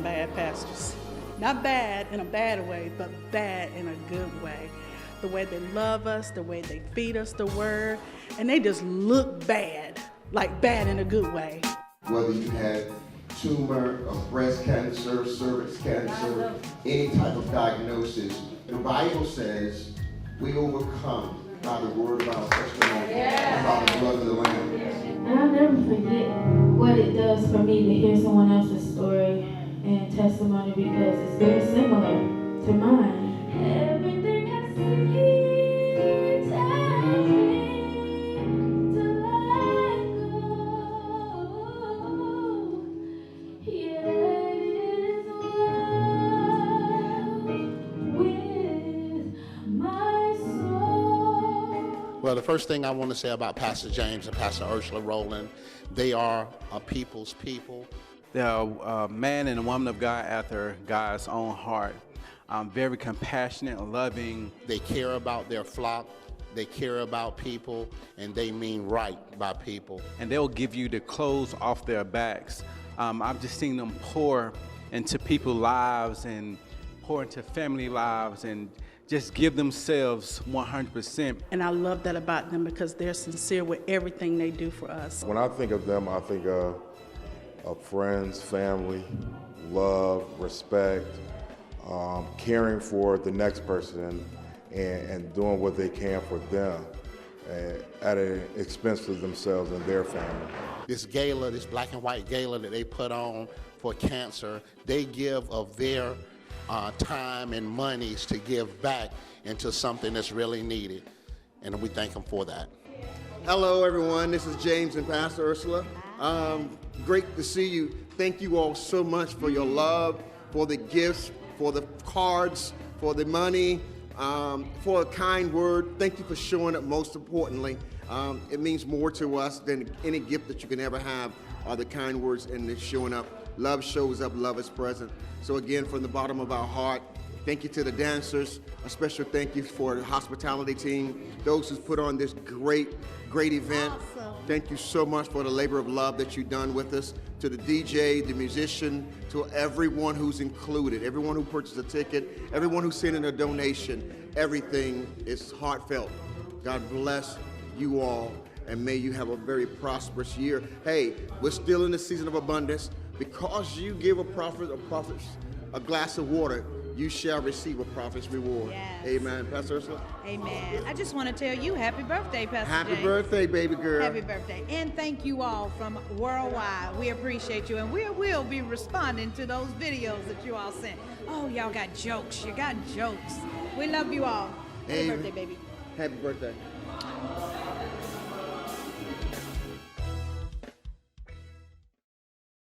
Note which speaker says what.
Speaker 1: bad pastors. Not bad in a bad way, but bad in a good way. The way they love us, the way they feed us the word, and they just look bad, like bad in a good way.
Speaker 2: Whether you had tumor, breast cancer, cervix cancer, any type of diagnosis, the Bible says we overcome by the word of our testimony and by the blood of the Lamb.
Speaker 3: And I'll never forget what it does for me to hear someone else's story and testimony, because it's very similar to mine. Everything I see tells me to let go. Yeah, it is well with my soul.
Speaker 4: Well, the first thing I want to say about Pastor James and Pastor Ursula Rowland, they are a people's people.
Speaker 5: They're a man and a woman of God after God's own heart. Very compassionate, loving.
Speaker 4: They care about their flock, they care about people, and they mean right by people.
Speaker 5: And they'll give you the clothes off their backs. I've just seen them pour into people's lives and pour into family lives and just give themselves 100%.
Speaker 1: And I love that about them because they're sincere with everything they do for us.
Speaker 6: When I think of them, I think of friends, family, love, respect, caring for the next person and doing what they can for them at an expense to themselves and their family.
Speaker 4: This gala, this black and white gala that they put on for cancer, they give of their time and monies to give back into something that's really needed. And we thank them for that.
Speaker 7: Hello, everyone. This is James and Pastor Ursula. Great to see you. Thank you all so much for your love, for the gifts, for the cards, for the money, for a kind word. Thank you for showing up. Most importantly, it means more to us than any gift that you can ever have are the kind words and the showing up. Love shows up, love is present. So again, from the bottom of our heart, thank you to the dancers. A special thank you for the hospitality team, those who put on this great event.
Speaker 1: Awesome.
Speaker 7: Thank you so much for the labor of love that you've done with us. To the DJ, the musician, to everyone who's included, everyone who purchased a ticket, everyone who sent in a donation, everything is heartfelt. God bless you all, and may you have a very prosperous year. Hey, we're still in the season of abundance. Because you give a prophet a glass of water, you shall receive a prophet's reward.
Speaker 8: Yes.
Speaker 7: Amen. Pastor Ursula?
Speaker 8: Amen. I just want to tell you happy birthday, Pastor
Speaker 7: Happy
Speaker 8: James.
Speaker 7: birthday, baby girl.
Speaker 8: Happy birthday. And thank you all from worldwide. We appreciate you. And we will be responding to those videos that you all sent. Oh, y'all got jokes. You got jokes. We love you all. Happy
Speaker 7: Amen.
Speaker 8: birthday, baby.
Speaker 7: Happy birthday.